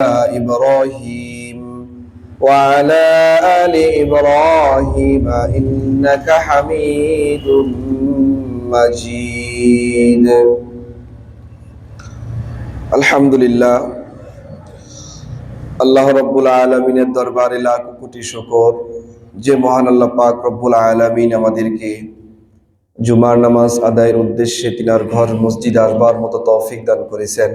إبراهيم وعلى آل إبراهيم إنك حميد مجيد الحمد لله আল্লাহ রব্বুল আলামিনের দরবারে লাখ কোটি শুকর যে মহান আল্লাহ পাক রব্বুল আলামিন আমাদেরকে জুমার নামাজ আদায়ের উদ্দেশ্যে তিনার ঘর মসজিদ আসবার মতো তৌফিক দান করেছেন।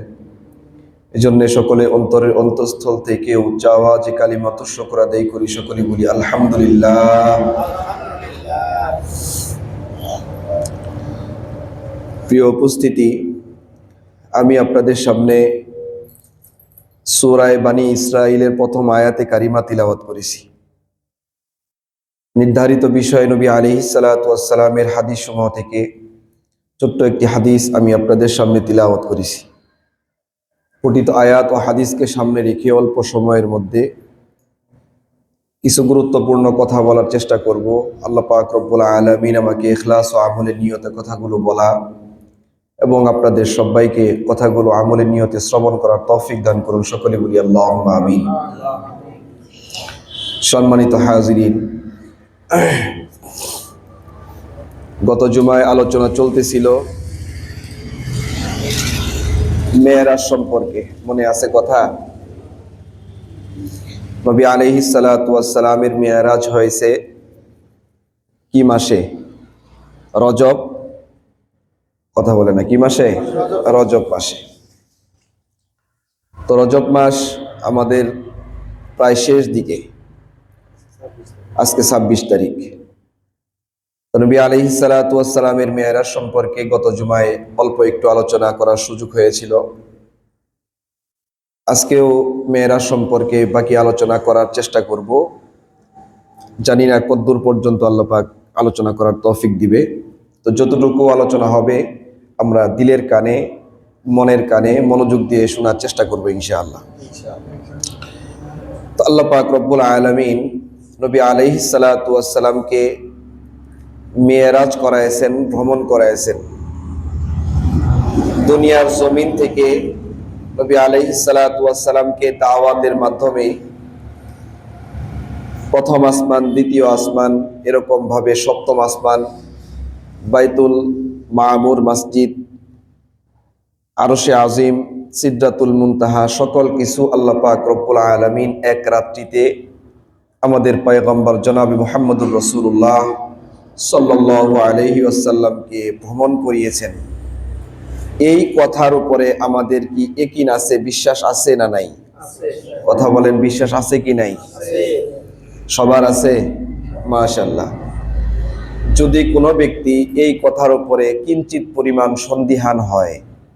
এজন্য সকলে অন্তরের অন্তঃস্থল থেকে উচ্চ আওয়াজে কালিমাতুশ শুকর আদায় করি, সকলে বলি আলহামদুলিল্লাহ। প্রিয় উপস্থিতি, আমি আপনাদের সামনে সূরা বানী ইসরাঈলের প্রথম আয়াতে কারিমা তিলাওয়াত করেছি। নির্ধারিত বিষয় নবী আলাইহিস সালাতু ওয়াস সালামের হাদিস সমূহ থেকে ছোট্ট একটি হাদিস আমি আপনাদের সামনে তিলাওয়াত করেছি। পঠিত আয়াত ও হাদিসকে সামনে রেখে অল্প সময়ের মধ্যে কিছু গুরুত্বপূর্ণ কথা বলার চেষ্টা করব। আল্লাহ পাক রব্বুল আলামিন আমাকে ইখলাস ও আমলের নিয়তে কথাগুলো বলা এবং আপনাদের সবাইকে কথাগুলো আমলের নিয়তে শ্রবণ করার তৌফিক দান করুন, সকলে বলি আল্লাহুম্মা আমিন। সম্মানিত হাজিরিন, গত জুমায় আলোচনা চলতেছিল মেরাজ সম্পর্কে, মনে আছে কথা? নবী আলাইহিস সালাতু ওয়াস সালামের মেরাজ হয়েছে কি মাসে? রজব, কথা বলে না, কি মাসে? রজব মাসে। তো রজব মাস আমাদের প্রায় শেষ দিকে, আজকে 26 তারিখ। নবী আলাইহিস সালাতু ওয়াস সালামের মেরাজ সম্পর্কে গত জুমায় অল্প একটু আলোচনা করার সুযোগ হয়েছিল। আজকেও মেরাজ সম্পর্কে বাকি আলোচনা করার চেষ্টা করব। জানি না কতদূর পর্যন্ত আল্লাহ পাক আলোচনা করার তৌফিক দিবে। তো যতটুকু আলোচনা হবে আমরা দিলের কানে, মনের কানে মনোযোগ দিয়ে শোনার চেষ্টা করব ইনশাআল্লাহ। তো আল্লাহ পাক রব্বুল আলামিন নবী আলাইহিস সালাতু ওয়াস সালামকে মেরাজ করায়ছেন, ভ্রমণ করায়ছেন। দুনিয়ার জমিন থেকে নবী আলাইহিস সালাতু ওয়াস সালামকে দাওয়াতের মাধ্যমে প্রথম আসমান, দ্বিতীয় আসমান, এরকম ভাবে সপ্তম আসমান, বাইতুল মামুর মসজিদ, আরশে আজিম, সিদরাতুল মুনতাহা, সকল কিছু আল্লাহ পাক রব্বুল আলামিন এক রাত্রিতে আমাদের পয়গম্বর জনাবে মুহাম্মদুর রাসূলুল্লাহ সাল্লাল্লাহু আলাইহি ওয়াসাল্লামকে ভ্রমণ করিয়েছেন। এই কথার উপরে আমাদের কি ইয়াকিন আছে, বিশ্বাস আছে না নাই? কথা বলেন, বিশ্বাস আছে কি নাই? সবার আছে? মাশাআল্লাহ। যদি কোনো ব্যক্তি এই কথার উপরে কিঞ্চিত পরিমাণ সন্দিহান হয়,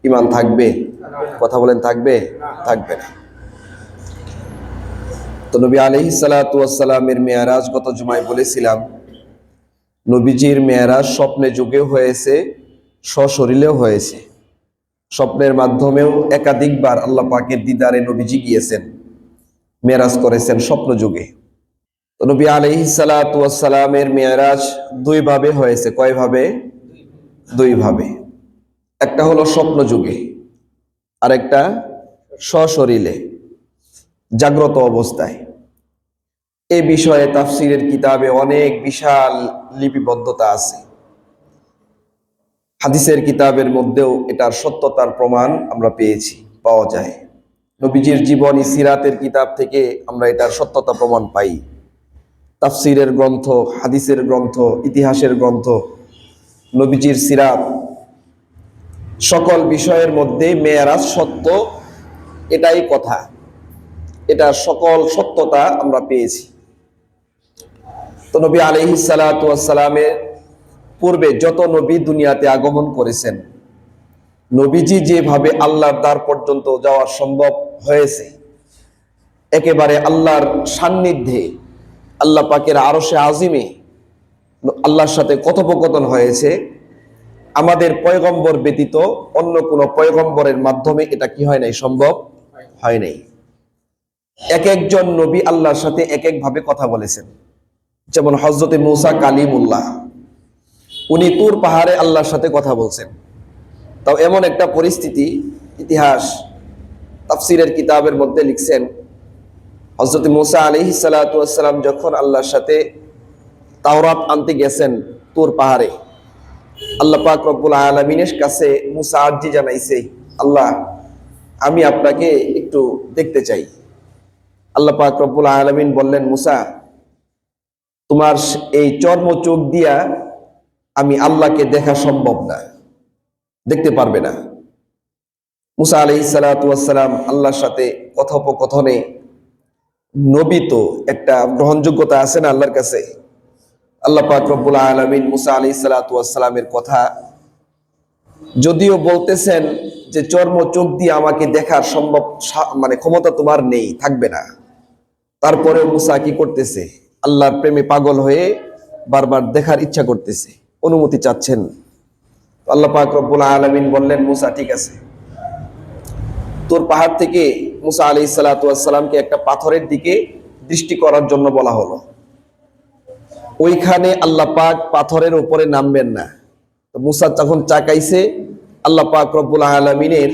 ঈমান থাকবে? কথা বলেন, থাকবে? থাকবে না। তো নবী আলাইহিস সালাতু ওয়াস সালামের মেরাজ গত জুমায় বলেছিলাম, নবীজির মেরাজ স্বপ্নে যুগেও হয়েছে, সশরীরেও হয়েছে। স্বপ্নের মাধ্যমেও একাধিকবার আল্লাহ পাকের দিদারে নবীজি গিয়েছেন, মেরাজ করেছেন স্বপ্ন যুগে। তো নবী আলাইহিস সালাতু ওয়াস সালামের মেরাজ দুই ভাবে হয়েছে। কয় ভাবে? দুই ভাবে। একটা হলো স্বপ্ন যুগে, আর একটা সশরীরে, জাগ্রত অবস্থায়। এই বিষয়ে তাফসীরের কিতাবে অনেক বিশাল লিপিবদ্ধতা আছে। হাদিসের কিতাবের মধ্যেও এটার সত্যতার প্রমাণ আমরা পাওয়া যায়। নবীজির জীবনী সিরাতের কিতাব থেকে আমরা এটার সত্যতা প্রমাণ পাই। তাফসীরের গ্রন্থ, হাদিসের গ্রন্থ, ইতিহাসের গ্রন্থ, নবীজির সিরাত, সকল বিষয়ের মধ্যে মেরাজ সত্য, এটাই কথা। এটার সকল সত্যতা আমরা পেয়েছি। তো নবী আলাইহিস সালাতু ওয়াস সালামের পূর্বে যত নবী দুনিয়াতে আগমন করেছেন, নবীজি যেভাবে আল্লাহর দ্বার পর্যন্ত যাওয়া সম্ভব হয়েছে, একেবারে আল্লাহর সান্নিধ্যে, আল্লাহ পাকের আরশে আজিমে আল্লাহর সাথে কথোপকথন হয়েছে, আমাদের পয়গম্বর ব্যতীত অন্য কোনো পয়গম্বরের মাধ্যমে এটা কি হয় নাই? সম্ভব হয় নাই। এক একজন নবী আল্লাহর সাথে এক এক ভাবে কথা বলেছেন। যেমন হযরতে মূসা কালিমুল্লাহ, উনি তুর পাহাড়ে আল্লাহর সাথে কথা বলছেন। তাও এমন একটা পরিস্থিতি, ইতিহাস তাফসিরের কিতাবের মধ্যে লিখছেন, হযরত মুসা আলাইহিস সালাতু ওয়াস সালাম যখন আল্লাহর সাথে তাওরাত আনতে গেছেন তুর পাহাড়ে, আল্লাহ পাক রব্বুল আলামিনের কাছে মুসা আরজি জানাইছে, আল্লাহ আমি আপনাকে একটু দেখতে চাই। আল্লাহ পাক রব্বুল আলামিন বললেন, মুসা তোমার এই চর্ম চোখ দিয়া আমি আল্লাহকে দেখা সম্ভব না, দেখতে পারবে না। মুসা আলাইহিস সালাতু ওয়াস সালাম আল্লাহর সাথে কথোপকথনে, নবী তো একটা গ্রহণযোগ্যতা আছে না আল্লাহর কাছে। আল্লাহ পাক রব্বুল আলামিন মুসা আলাইহিস সালাতু ওয়াস সালামের কথা যদিও বলতেছেন যে চর্ম চোখ দিয়ে আমাকে দেখার সম্ভব ক্ষমতা তোমার নেই, থাকবে না, তারপরেও মুসা কি করতেছে, আল্লাহর প্রেমে পাগল হয়ে বারবার দেখার ইচ্ছা করতেছে, অনুমতি চাচ্ছেন। আল্লাহ পাক রব্বুল আলামিন বললেন, মুসা ঠিক আছে। তোর পাহাড় থেকে মুসা আলাইহিস সালাতু ওয়াস সালামকে একটা পাথরের দিকে দৃষ্টি করার জন্য বলা হলো। ওইখানে আল্লাহ পাক পাথরের উপরে নামবেন না। তো মুসা যখন চাকাইছে, আল্লাহ পাক রব্বুল আলামিনের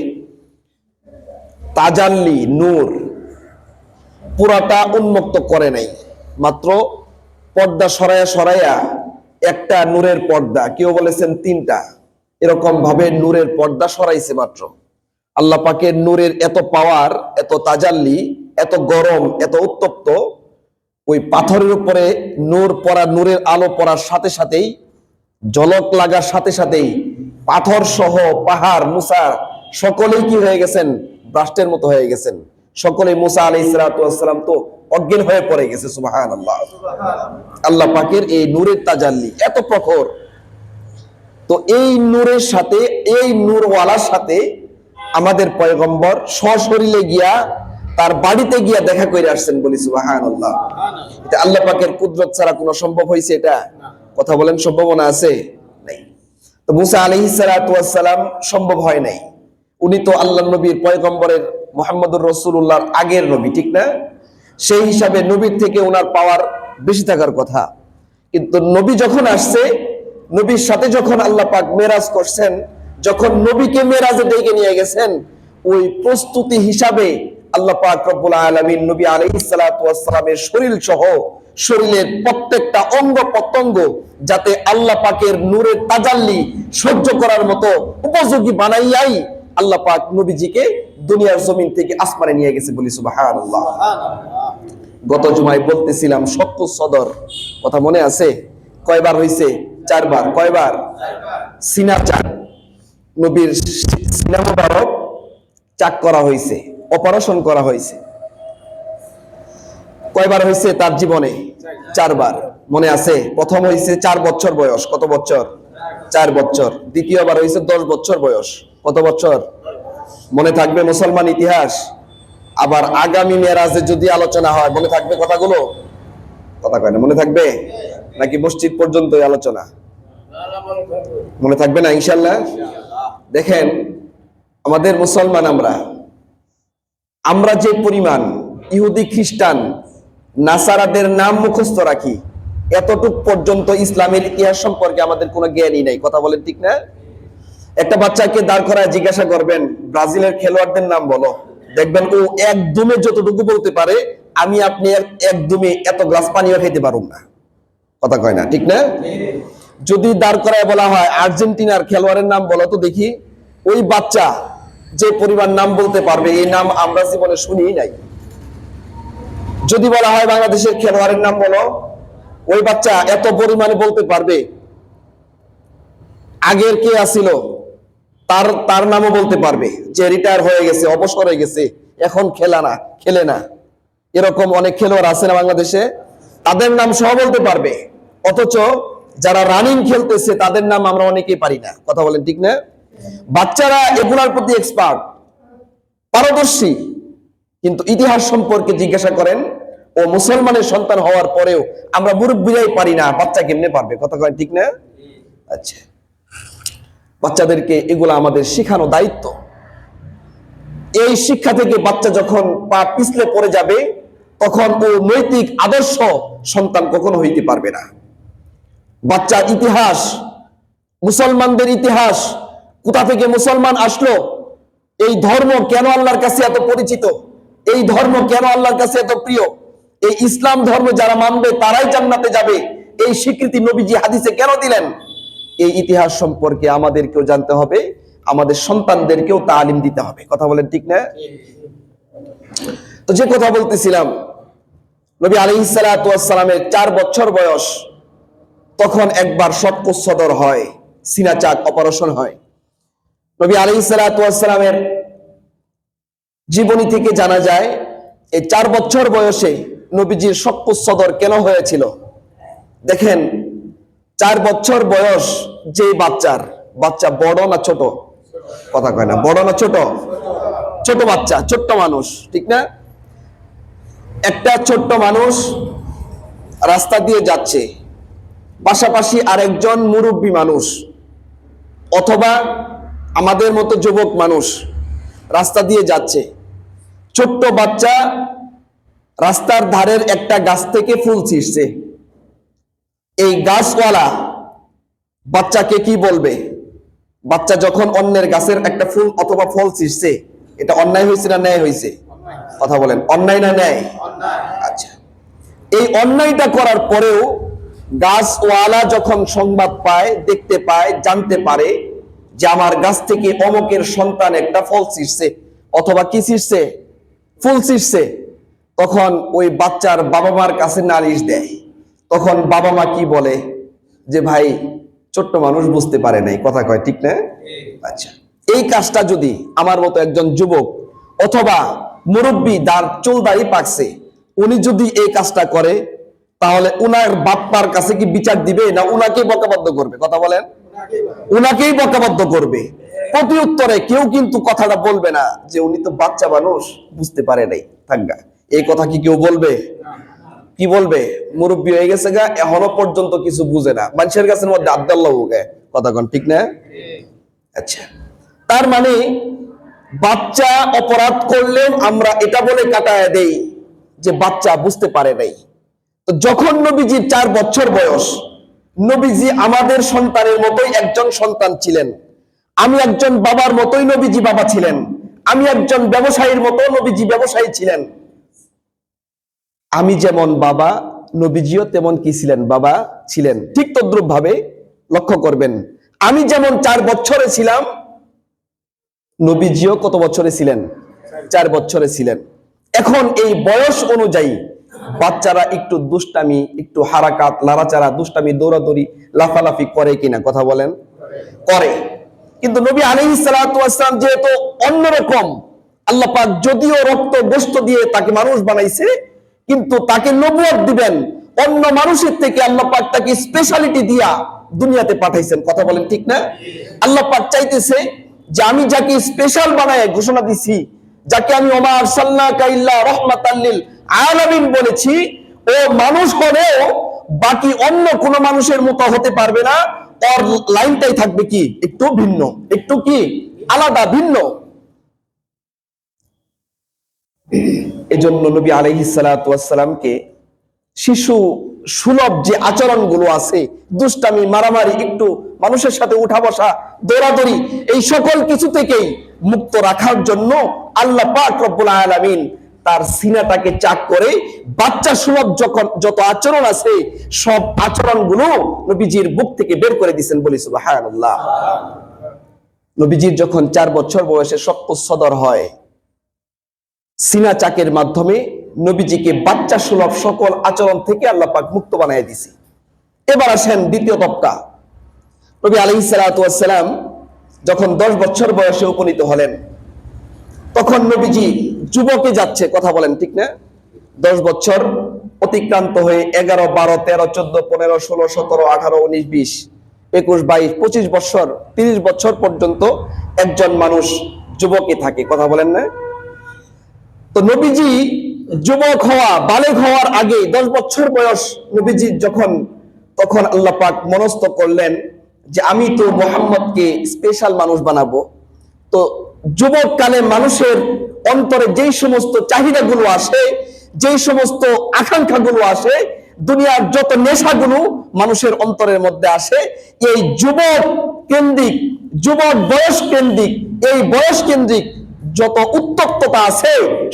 তাজাল্লি নূর পুরাটা উন্মুক্ত করে নাই, মাত্র পর্দা সরায়া সরায়া একটা নূরের পর্দা, কেউ বলেছেন তিনটা, এরকম ভাবে নূরের পর্দা সরাইছে মাত্র। আল্লাহ পাকের নূরের এত পাওয়ার, এত তাজাল্লি, এত গরম, এত উত্তপ্ত, ওই পাথরের উপরে নূর পড়া, নূরের আলো পড়ার সাথে সাথেই, ঝলক লাগার সাথে সাথেই পাথর সহ পাহাড়, মুসা সকলেই কি হয়ে গেছেন, ব্রাস্টের মতো হয়ে গেছেন। সকলে মুসা আলাইহিস সালাতু ওয়াস সালাম তো অজ্ঞান হয়ে পড়ে গেছে। সুবহানাল্লাহ। আল্লাহ পাকের এই নূরের তাজাল্লি এত প্রখর। তো এই নূরের সাথে, এই নূরওয়ালার সাথে আমাদের পয়গম্বর সশরীরে গিয়া তার বাড়িতে গিয়া দেখা করে আসছেন, বলি সুবহানাল্লাহ। এটা আল্লাহ পাকের কুদরত ছাড়া কোনো সম্ভব হয়েছে? এটা কথা বলেন, সম্ভাবনা আছে? নাই। তো মুসা আলাইহিস সালাতু ওয়াস সালাম সম্ভব হয় নাই। উনি তো আল্লাহর নবীর পয়গম্বরের মুহাম্মদুর রাসূলুল্লাহর আগের নবী, ঠিক না? সেই হিসাবে নবীর থেকে ওনার পাওয়ার বেশি থাকার কথা। কিন্তু নবী যখন আসছে, নবীর সাথে যখন আল্লাহ পাক মেরাজ করছেন, যখন নবীকে মেরাজে ডেকে নিয়ে গেছেন, ওই প্রস্তুতি হিসাবে আল্লাহ পাক রব্বুল আলামিন নবী আলাইহিস সালাতু ওয়াস সালামের শরীর সহ শরীরের প্রত্যেকটা অঙ্গ প্রত্যঙ্গ যাতে আল্লাহ পাকের নূরের তাজাল্লি সহ্য করার মতো উপযোগী বানাইয়াই আল্লাহ পাক নবীজিকে দুনিয়ার জমিন থেকে আসমানে নিয়ে গেছে, বলি সুবহানাল্লাহ। গত জুমায় বলতেছিলাম সত্তর সদর কথা মনে আছে? কয়বার হইছে? 4 বার। কয়বার? সিনা চাক, নবীর সিনা মুবারক চাক করা হয়েছে, অপারেশন করা হয়েছে। কয়বার হয়েছে তার জীবনে? 4 বার। মনে আছে? প্রথম হয়েছে 4 বছর বয়স। কত বছর? 4 বছর। দ্বিতীয়বার হয়েছে 10 বছর বয়স। কত বছর? মনে থাকবে মুসলমান ইতিহাস? আবার আগামী মেরাজে যদি আলোচনা হয় মনে থাকবে কথাগুলো? কথা কয় না, মনে থাকবে নাকি মসজিদ পর্যন্তই আলোচনা? মনে থাকবে না ইনশাআল্লাহ? দেখেন, আমাদের মুসলমান আমরা যে পরিমাণ ইহুদি খ্রিস্টান নাসারাদের নাম মুখস্থ রাখি, এতটুক পর্যন্ত ইসলামের ইতিহাস সম্পর্কে আমাদের কোনো জ্ঞানই নাই। কথা বলেন ঠিক না? একটা বাচ্চাকে দাঁড় করায় জিজ্ঞাসা করবেন, ব্রাজিলের খেলোয়াড়দের নাম বলো, দেখবেন ও একদমে যতটুকু বলতে পারে, আমি আপনি একদমে এত গ্লাস পানিও খেতে পারুম না। কথা কয় না, ঠিক না? যদি দাঁড় করায় বলা হয় আর্জেন্টিনার খেলোয়াড়ের নাম বলো তো দেখি, ওই বাচ্চা যে পরিমাণ নাম বলতে পারবে, এই নাম আমরা জীবনে শুনিই নাই। যদি বলা হয় বাংলাদেশের খেলোয়াড়ের নাম বলো, ওই বাচ্চা এত পরিমাণে বলতে পারবে, আগের কে আসিল তার নামও বলতে পারবে, যে রিটায়ার হয়ে গেছে, অবসর হয়ে গেছে, এখন খেলে না। এরকম অনেক খেলোয়াড় আছে না বাংলাদেশে, তাদের নাম সহ বলতে পারবে। অথচ যারা রানিং খেলতেছে তাদের নাম আমরা অনেকেই পারি না। কথা বলেন ঠিক না? বাচ্চারা এগুলার প্রতি এক্সপার্ট, পারদর্শী, কিন্তু ইতিহাস সম্পর্কে জিজ্ঞাসা করেন, ও মুসলমানের সন্তান হওয়ার পরেও আমরা মুরব্বীরাই পারি না, বাচ্চা কেমনে পারবে? কথা কয় ঠিক না? আচ্ছা, বাচ্চাদেরকে এগুলা আমাদের শেখানো দায়িত্ব। এই শিক্ষা থেকে বাচ্চা যখন পা পিছলে পড়ে যাবে, তখন ও নৈতিক আদর্শ সন্তান কখনো হইতে পারবে না। বাচ্চা ইতিহাস, মুসলমানদের ইতিহাস, কোথা থেকে মুসলমান আসলো, এই ধর্ম কেন আল্লাহর কাছে এত পরিচিত, এই ধর্ম কেন আল্লাহর কাছে এত প্রিয়, এই ইসলাম ধর্ম যারা মানবে তারাই জান্নাতে যাবে, এই স্বীকৃতি নবীজি হাদিসে কেন দিলেন, এই ইতিহাস সম্পর্কে আমাদেরকেও জানতে হবে, আমাদের সন্তানদেরকেও তালিম দিতে হবে। কথা বলেন ঠিক না? তো যে কথা বলতেছিলাম, নবী আলাইহিস সালাতু ওয়াস সালামের 4 বছর বয়স, তখন একবার শক্কস সদর হয়, সিনা চাক অপারেশন হয়। নবী আলাইহিস সালাতু ওয়াস সালামের জীবনী থেকে জানা যায় এই 4 বছর বয়সে নবীজির শক্কস সদর কেন হয়েছিল। দেখেন, 4 বছর বয়স যে বাচ্চা বড় না ছোট? কথা কয় না, বড় না ছোট? ছোট বাচ্চা, ছোট্ট মানুষ, ঠিক না? একটা ছোট্ট মানুষ রাস্তা দিয়ে যাচ্ছে, পাশাপাশি আরেকজন মুরব্বী মানুষ অথবা আমাদের মতো যুবক মানুষ রাস্তা দিয়ে যাচ্ছে। ছোট্ট বাচ্চা রাস্তার ধারের একটা গাছ থেকে ফুল ছিঁড়ছে। এই গাছওয়ালা বাচ্চাকে কি বলবে? বাচ্চা যখন অন্যের গাছের একটা ফুল অথবা ফল ছিঁড়ছে, এটা অন্যায় হয়েছে না ন্যায় হয়েছে? কথা বলেন, অন্যায় না ন্যায়? আচ্ছা, এই অন্যায়টা করার পরেও গাছওয়ালা যখন সংবাদ পায়, দেখতে পায়, জানতে পারে যে আমার গাছ থেকে অমুকের সন্তান একটা ফল ছিঁড়ছে অথবা কি ছিঁড়ছে, ফুল ছিঁড়ছে, তখন ওই বাচ্চার বাবা মার কাছে নালিশ দেয়। তখন বাবা মা কি বলে? যে ভাই, ছোট্ট মানুষ বুঝতে পারে নাই। কথা কয় ঠিক না? আচ্ছা, এই কাজটা যদি আমার মতো একজন যুবক অথবা মুরব্বী, চুল দাড়ি পাকছে, উনি যদি এই কাজটা করে, তাহলে উনার বাপ্পার কাছে কি বিচার দিবে না উনাকেই বকাবদ্ধ করবে? কথা বলেন, উনাকেই বকাবদ্ধ করবে। প্রতি উত্তরে কেউ কিন্তু কথাটা বলবে না যে উনি তো বাচ্চা মানুষ, বুঝতে পারে নাই, থাকগা। এই কথা কি কেউ বলবে? কি বলবে? মুরব্বী হয়ে গেছে গা, এখনো পর্যন্ত কিছু বুঝে না, মানুষের কাছে মধ্যে আব্দুল্লাহ গে। কথা কন ঠিক না? আচ্ছা, তার মানে বাচ্চা অপরাধ করলেন আমরা এটা বলে কাটায় দেই যে বাচ্চা বুঝতে পারে নাই। তো যখন নবীজির 4 বছর বয়স, নবীজি আমাদের সন্তানের মতোই একজন সন্তান ছিলেন। আমি একজন বাবার মতোই নবীজি বাবা ছিলেন। আমি একজন ব্যবসায়ীর মতো নবীজি ব্যবসায়ী ছিলেন। আমি যেমন বাবা, নবীজিও তেমন কি ছিলেন? বাবা ছিলেন। ঠিক তদ্রুপ ভাবে লক্ষ্য করবেন, আমি যেমন 4 বছরে ছিলাম, নবীজিও কত বছরে ছিলেন? 4 বছরে ছিলেন। এখন এই বয়স অনুযায়ী বাচ্চারা একটু দুষ্টামি, একটু হারাকাত, লাড়াচাড়া, দুষ্টামি, দৌড়াদৌড়ি, লাফালাফি করে কিনা? কথা বলেন, করে। কিন্তু নবী আলাইহিস সালাতু ওয়াস সালাম যেহেতু অন্যরকম, আল্লাহ পাক যদিও রক্ত গোশত দিয়ে তাকে মানুষ বানাইছে, কিন্তু তাকে নবুয়ত দিবেন অন্য মানুষের থেকে, আল্লাহ পাক তাকে স্পেশালিটি দিয়া দুনিয়াতে পাঠাইছেন। কথা বলেন ঠিক না? আল্লাহ পাক চাইতেছে যে আমি যাকে স্পেশাল বানায় ঘোষণা দিছি, যাকে আমি ওমা আরসালনাকা ইল্লা রাহমাতাল লিল আলামিন বলেছি, ও মানুষ হলেও বাকি অন্য কোন মানুষের মতো হতে পারবে না। ওর লাইনটাই থাকবে কি? একটু ভিন্ন, একটু কি আলাদা, ভিন্ন। এজন্য নবী আলাইহিস সালাতু ওয়াস সালামকে শিশু সুলভ যে আচরণগুলো আছে, দুষ্টামি, মারামারি, একটু মানুষের সাথে উঠা বসা, দৌড়াদৌড়ি, এই সকল কিছু থেকেই মুক্ত রাখার জন্য আল্লাহ পাক রব্বুল আলামিন তার সিনাটাকে চাক করে বাচ্চা সুলভ যত আচরণ আছে সব আচরণগুলো নবীজির বুক থেকে বের করে দিয়েছেন। বলি সুবহানাল্লাহ। নবীজির যখন 4 বছর বয়সে শক্কস সদর হয়, সিনা চাকের মাধ্যমে নবীজিকে বাচ্চা সুলভ সকল আচরণ থেকে আল্লাহ পাক মুক্ত বানিয়ে দিয়েছে। এবার আসেন দ্বিতীয় তবকা। নবী আলাইহিস সালাতু ওয়াস সালাম যখন 10 বছর বয়সে উপনীত হলেন, তখন নবীজি যুবকে যাচ্ছে। কথা বলেন ঠিক না? 10 বছর অতিক্রান্ত হয়ে 11, 12, 13, 14, 15, 16, 17, 18, 19, 20, 21, 22, 25 বছর, 30 বছর পর্যন্ত একজন মানুষ যুবকে থাকে। কথা বলেন না? তো নবীজি যুবক হওয়া, বালেগ হওয়ার আগে 10 বছর বয়স নবীজি তখন আল্লাহ পাক মনস্থ করলেন যে আমি তো মুহাম্মদকে স্পেশাল মানুষ বানাবো। তো যুবক কালে মানুষের অন্তরে যেই সমস্ত চাহিদাগুলো আসে, যেই সমস্ত আকাঙ্ক্ষাগুলো আসে, দুনিয়ার যত নেশাগুলো মানুষের অন্তরের মধ্যে আসে, এই যুবক কেন্দ্রিক, যুবক বয়স কেন্দ্রিক, এই বয়স কেন্দ্রিক যত উত্তপ্ততা আছে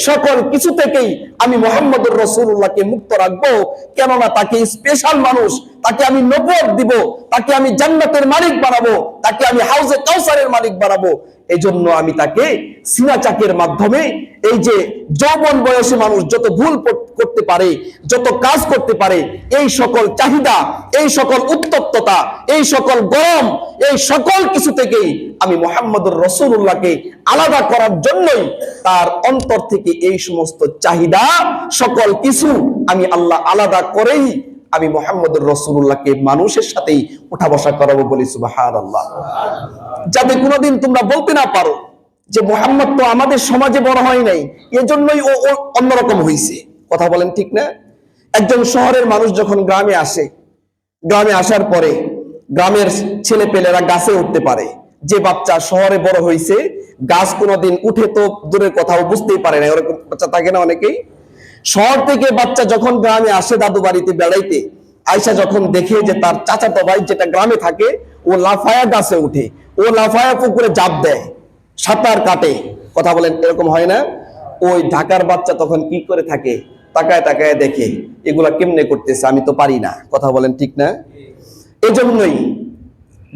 সকল কিছু থেকেই আমি মুহাম্মদুর রাসূলুল্লাহকে মুক্ত রাখবো। কেননা তাকে স্পেশাল মানুষ, তাকে আমি নবুয়ত দিব, তাকে আমি জান্নাতের মালিক বানাবো, তাকে আমি হাউজে কাউসারের মালিক বানাবো। এই জন্য আমি তাকে সিনা চাকের মাধ্যমে, এই যে যৌবন বয়সী মানুষ যত ভুল করতে পারে, যত কাজ করতে পারে, এই সকল চাহিদা, এই সকল উত্তপ্ততা, এই সকল গরম, এই সকল কিছু থেকেই আমি মুহাম্মদুর রাসূলুল্লাহকে আলাদা করার জন্যই তার অন্তর থেকে এই সমস্ত চাহিদা সকল কিছু আমি আল্লাহ আলাদা করেই আমি মুহাম্মদুর রাসূলুল্লাহকে মানুষের সাথেই উঠা বসা করাবো, বলি সুবহানাল্লাহ। যাতে কোনোদিন তোমরা বলতে না পারো যে মুহাম্মদ তো আমাদের সমাজে বড় হয় নাই, এজন্যই ও অন্যরকম হয়েছে। কথা বলেন ঠিক না? একজন শহরের মানুষ যখন গ্রামে আসে, গ্রামে আসার পরে গ্রামের ছেলে পেলেরা গাছে উঠতে পারে। যে বাচ্চা শহরে বড় হয়েছে, গাছ কোনোদিন উঠে তো দূরের কথাও বুঝতেই পারে না, ওরকম বাচ্চা থাকে না অনেকেই। শহর থেকে বাচ্চা যখন গ্রামে আসে দাদু বাড়িতে বেড়াইতে, আয়সা যখন দেখে যে তার চাচাতো ভাই যেটা গ্রামে থাকে ও লাফায়া গাছে উঠে, ও লাফায়া পুকুরে জাপ দেয়, সাঁতার কাটে, কথা বলেন এরকম হয় না? ওই ঢাকার বাচ্চা তখন কি করে থাকে? তাকায় তাকায় দেখে এগুলা কেমনে করতেছে, আমি তো পারি না। কথা বলেন ঠিক না? এজন্যই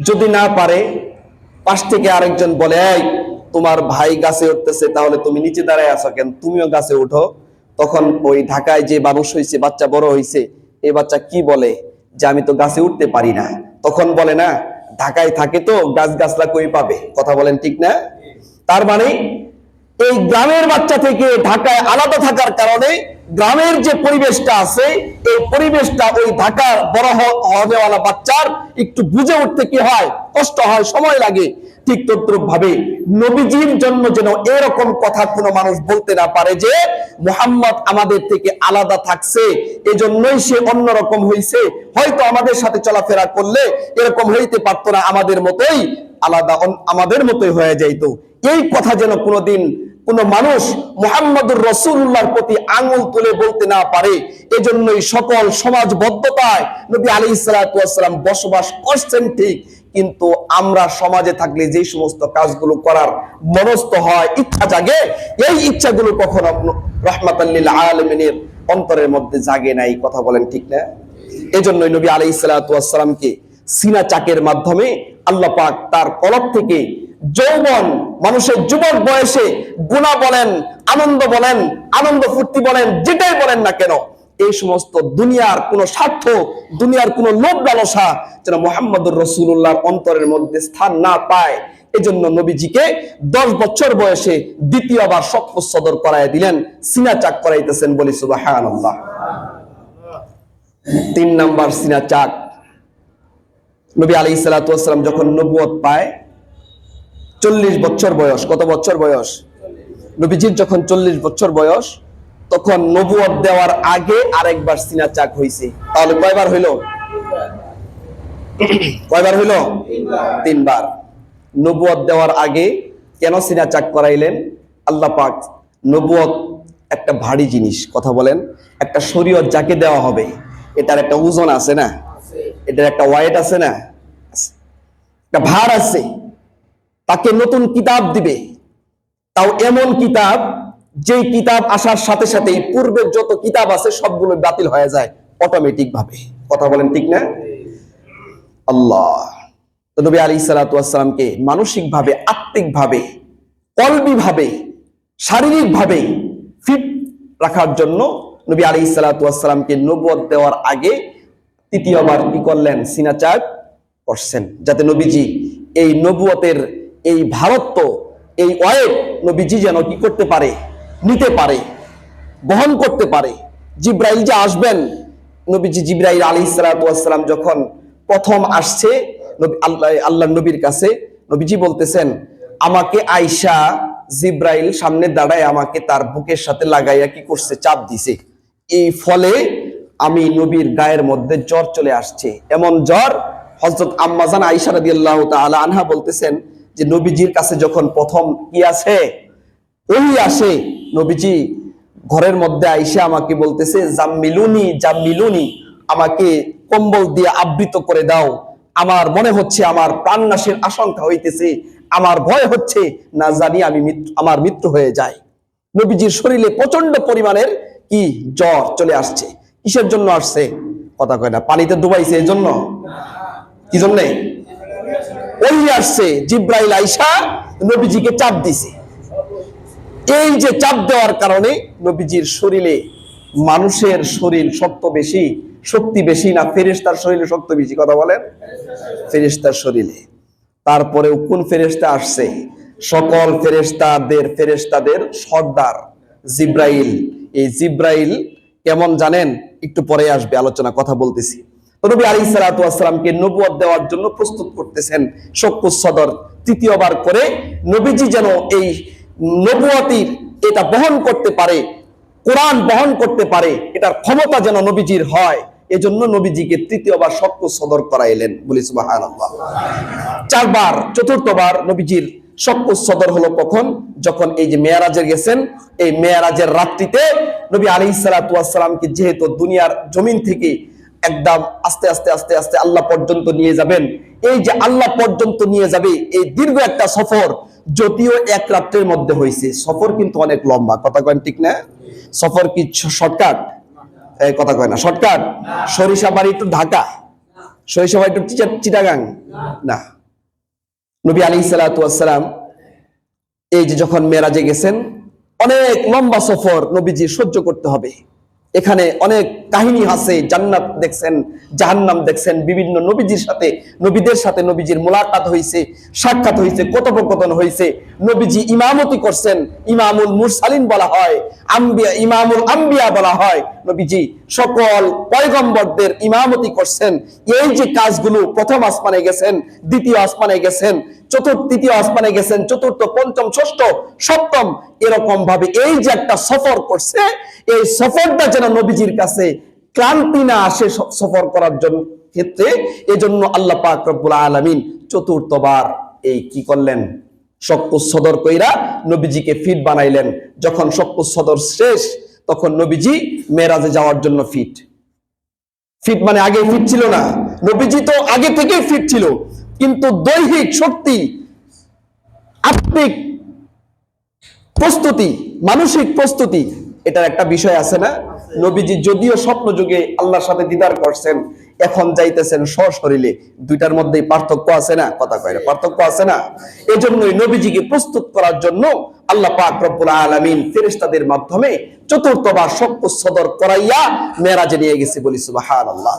যদি না পারে পাশ থেকে আরেকজন বলে, এই তোমার ভাই গাছে উঠতেছে, তাহলে তুমি নিচে দাঁড়ায় আছো কেন, তুমিও গাছে উঠো। তখন ওই ঢাকায় যে মানুষ হয়েছে, বাচ্চা বড় হয়েছে, এই বাচ্চা কি বলে যে আমি তো গাছে উঠতে পারি না। তখন বলে না, ঢাকায় থাকে তো গাছ গাছলা কই পাবে। কথা বলেন ঠিক না? তার মানে এই গ্রামের বাচ্চা থেকে ঢাকায় আলাদা থাকার কারণে গ্রামের যে পরিবেশটা আছে, এই পরিবেশটা ওই ঢাকার বড় হওয়ালা বাচ্চার একটু বুঝে উঠতে কি হয়, কষ্ট হয়, সময় লাগে। ঠিক তদ্রুপ ভাবে নবীজির জন্য যেন এরকম কথা কোনো মানুষ বলতে না পারে যে মুহাম্মদ আমাদের থেকে আলাদা থাকছে, এজন্যই সে অন্যরকম হয়েছে, হয়তো আমাদের সাথে চলাফেরা করলে এরকম হইতে পারতো না, আমাদের মতোই আলাদা, আমাদের মতোই হয়ে যাইতো। এই কথা যেন কোনোদিন কোন মানুষ মুহাম্মদুর রাসূলুল্লাহর প্রতি আঙ্গুল তুলে বলতে না পারে। এজন্যই সকল সমাজবদ্ধতায় নবী আলাইহিস সালাতু ওয়াস সালাম বসবাস করছেন ঠিক, কিন্তু আমরা সমাজে থাকলে যে সমস্ত কাজগুলো করার মনস্থ হয়, ইচ্ছা জাগে, এই ইচ্ছাগুলো কখনো রাহমাতাল লিল আলামিনের অন্তরের মধ্যে জাগে নাই। কথা বলেন ঠিক না? এজন্যই নবী আলাইহিস সালাতু ওয়াস সালামকে সিনা চাকের মাধ্যমে আল্লাহ পাক তার কলব থেকে যৌবন, মানুষের যুবক বয়সে গুনাহ বলেন, আনন্দ বলেন, আনন্দ ফুর্তি বলেন, যেটাই বলেন না কেন, এই সমস্ত দুনিয়ার কোন স্বার্থ, দুনিয়ার কোন লোভ লালসা যেন মুহাম্মদুর রাসূলুল্লাহর অন্তরের মধ্যে স্থান না পায়। এজন্য নবীজিকে 10 বছর বয়সে দ্বিতীয়বার শপথ সদর করায় দিলেন, সিনা চাক করাইতেছেন, বলি সুবহানাল্লাহ। 3 নাম্বার সিনা চাক, নবী আলাইহিস সালাতু ওয়াস সালাম যখন নবুয়ত পায় 40 বছর বয়স। কত বছর বয়স? নবীজির যখন 40 বছর বয়স, তখন নবুয়ত দেওয়ার আগে আরেকবার সিনা চাক হইছে। তাহলে কয়বার হইল? কয়বার হইল? 3 বার। নবুয়ত দেওয়ার আগে কেন সিনা চাক করাইলেন? আল্লাহ পাক, নবুয়ত একটা ভারী জিনিস, কথা বলেন, একটা শরীয়ত যাকে দেওয়া হবে এটার একটা ওজন আছে না, এটার একটা ওয়েট আছে না, একটা ভার আছে। তাকে নতুন কিতাব দিবে, তাও এমন কিতাব যেই কিতাব আসার সাথে সাথেই পূর্বের যত কিতাব আছে সবগুলো বাতিল হয়ে যায় অটোমেটিক ভাবে। কথা বলেন ঠিক না? আল্লাহ তো নবী আলাইহিস সালাতু ওয়াস সালামকে মানসিক ভাবে, আত্মিক ভাবে, কলবি ভাবে, শারীরিক ভাবে ফিট রাখার জন্য নবী আলাইহিস সালাতু ওয়াস সালামকে নবুয়ত দেওয়ার আগে তৃতীয়বার কি করলেন? সিনা চাক করছেন, যাতে নবীজি এই নবুয়তের এই ভারত্ব, এই ওয়েট নবীজি যেন কি করতে পারে, নিতে পারে, বহন করতে পারে। জিব্রাইল যে আসবেন, নবীজি জিব্রাইল আলাইহিস সালাতু ওয়াস সালাম যখন প্রথম আসছে আল্লাহর নবীর কাছে, নবীজি বলতেছেন, আমাকে আয়েশা জিব্রাইল সামনে দাঁড়ায় আমাকে তার বুকের সাথে লাগাইয়া কি করছে? চাপ দিছে। এই ফলে আমি নবীর গায়ের মধ্যে জ্বর চলে আসছে। এমন জ্বর, হযরত আম্মা জান আয়েশা রাদিয়াল্লাহু তাআলা আনহা বলতেছেন যে নবীজির কাছে যখন প্রথম কি আছে? ওহী আসে, নবীজি ঘরের মধ্যে আয়েশা আমাকে বলতেছে, জাম্মিলুনি জাম্মিলুনি, আমাকে কম্বল দিয়ে আবৃত করে দাও, আমার মনে হচ্ছে আমার প্রাণনাশের আশঙ্কা হইতেছে, আমার ভয় হচ্ছে না জানি আমার মৃত্যু হয়ে যায়। নবীজির শরীরে প্রচন্ড পরিমাণের কি জ্বর চলে আসছে। কিসের জন্য আসছে? কথা কয় না। পানিতে ডুবাইছে এই জন্য? কি জন্য? ওই আসছে, জিব্রাইল আইসা নবীজিকে চাপ দিছে। এই যে চাপ দেওয়ার কারণে নবীজির শরীরে, মানুষের শরীর শক্তি বেশি না ফেরেশতার শরীরে শক্তি বেশি? কথা বলেন। ফেরেশতার শরীরে। তারপরেও কোন ফেরেশতা আসছে? সকল ফেরেশতাদের সর্দার জিব্রাইল। এই জিব্রাইল কেমন জানেন? একটু পরে আসবে, আলোচনা কথা বলতেছি। নবী আলাইহিস সালাতু ওয়াস সালামকে নবুয়ত দেওয়ার জন্য প্রস্তুত করতেছেন শক্কুস সদর। তৃতীয়বার করে নবীজি যেন এই নবুয়তির এটা বহন করতে পারে, কোরআন বহন করতে পারে, এটার ক্ষমতা যেন নবীজির হয়, এজন্য নবীজিকে তৃতীয়বার শক্কুস সদর করাইলেন। বলি সুবহানাল্লাহ। চারবার, চতুর্থবার নবীজির শক্কুস সদর হলো কখন? যখন এই যে মেরাজে গেছেন, এই মেরাজের রাত্রিতে নবী আলাইহিস সালাতু ওয়াস সালামকে যেহেতু দুনিয়ার জমিন থেকে একদম আস্তে আস্তে আস্তে আস্তে আল্লাহ পর্যন্ত নিয়ে যাবেন। এই যে আল্লাহ পর্যন্ত নিয়ে যাবে, এই দীর্ঘ একটা সফর, যদিও এক রাত্রের মধ্যে হয়েছে, সফর কিন্তু অনেক লম্বা। কথা কয় ঠিক না? সফর কি শর্টকাট? কথা কয় না, shortcut. Sarishabari to Dhaka, Sarishabari to Chittagong না। নবী আলাইহিস সালাতু ওয়াস সালাম এই যে যখন মেরাজে গেছেন, অনেক লম্বা সফর নবীজি সহ্য করতে হবে। এখানে অনেক কাহিনী আছে, জান্নাত দেখছেন, জাহান্নাম দেখছেন, বিভিন্ন নবীদের সাথে নবীজির মুলাকাত হয়েছে, সাক্ষাৎ হয়েছে, কথোপকথন হয়েছে। নবীজি ইমামতি করছেন, ইমামুল মুরসালিন বলা হয়, ইমামুল আম্বিয়া বলা হয়। নবীজি সকল পয়গম্বরদের ইমামতি করছেন। এই যে কাজগুলো, প্রথম আসমানে গেছেন, দ্বিতীয় আসমানে গেছেন, তৃতীয় আসমানে গেছেন, চতুর্থ, পঞ্চম, ষষ্ঠ, সপ্তম, এরকম ভাবে এই যে একটা সফর করছে, এই সফরটা যেন নবীজির কাছে ক্লান্তি না আসে সফর করার জন্য ক্ষেত্রে, এজন্য আল্লাহ পাক রব্বুল আলামিন চতুর্থবার এই কি করলেন? শক্কুস সদর কইরা নবীজিকে ফিট বানাইলেন। যখন শক্কুস সদর শেষ, তখন নবীজি মেরাজে যাওয়ার জন্য ফিট মানে আগে ফিট ছিল না, নবীজি তো আগে থেকেই ফিট ছিল, কিন্তু দৈহিক শক্তি, আত্মিক প্রস্তুতি, মানসিক প্রস্তুতি, এটার একটা বিষয় আছে না? নবীজি যদিও স্বপ্ন যুগে আল্লাহর সাথে দিদার করছেন, এখন যাইতেছেন সশরীরে, দুইটার মধ্যে পার্থক্য আছে না? কথা কয় না, পার্থক্য আছে না? এজন্যই নবীজিকে প্রস্তুত করার জন্য আল্লাহ পাক রব্বুল আলামিন ফেরেশতাদের মাধ্যমে চতুর্থবার শক্কুস সদর করাইয়া মেরাজে নিয়ে গেছে। বলি সুবহানাল্লাহ।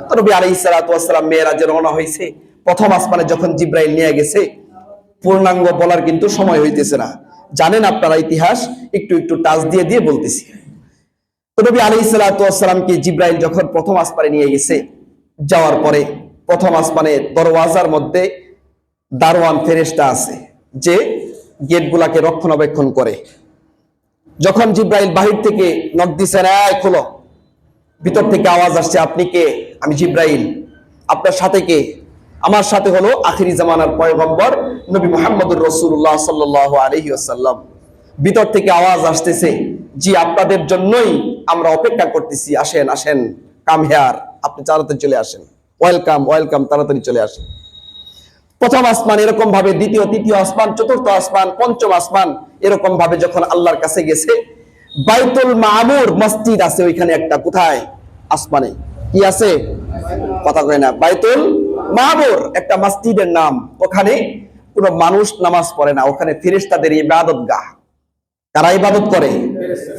তো নবী আলাইহিস সালাতু ওয়াস সালাম মেরাজে রওনা হয়েছে। প্রথম আসমানে যখন জিব্রাইল নিয়ে গেছে, পূর্ণাঙ্গ বলার কিন্তু সময় হইতেছে না, জানেন আপনারা ইতিহাস, একটু একটু টাচ দিয়ে দিয়ে বলতেছি। তো নবী আলাইহিস সালাতু ওয়াস সালামকে জিব্রাইল যখন প্রথম আসমানে নিয়ে গেছে, যাওয়ার পরে প্রথম আসমানে দরওয়াজার মধ্যে দারওয়ান ফেরেশতা আছে, যে গেটগুলাকে রক্ষণাবেক্ষণ করে। যখন জিব্রাইল বাহির থেকে নক দিছেন, এই খোলো, ভিতর থেকে আওয়াজ আসছে, আপনি কে? আমি জিব্রাইল। আপনার সাথে কে? আমার সাথে হলো আখিরি জামানার পয়গম্বর নবী মুহাম্মদুর রাসূলুল্লাহ সাল্লাল্লাহু আলাইহি ওয়াসাল্লাম। ভিতর থেকে আওয়াজ আসতেছে, জি আপনাদের জন্যই আমরা অপেক্ষা করতেছি, আসেন আসেন, কাম হেয়ার, আপনি তাড়াতাড়ি চলে আসেন, ওয়েলকাম ওয়েলকাম, তাড়াতাড়ি চলে আসেন। প্রথম আসমান এরকম ভাবে, দ্বিতীয়, তৃতীয় আসমান, চতুর্থ আসমান, পঞ্চম আসমান, এরকম ভাবে যখন আল্লাহর কাছে গেছে, বাইতুল মামুর মসজিদ আছে ওইখানে একটা, কোথায়? আসমানে। কি আছে? কথা কয় না। বাইতুল মামুর একটা মসজিদের নাম। ওখানে কোনো মানুষ নামাজ পড়ে না, ওখানে ফেরেশতাদের ইবাদতগাহ। কারা ইবাদত করে?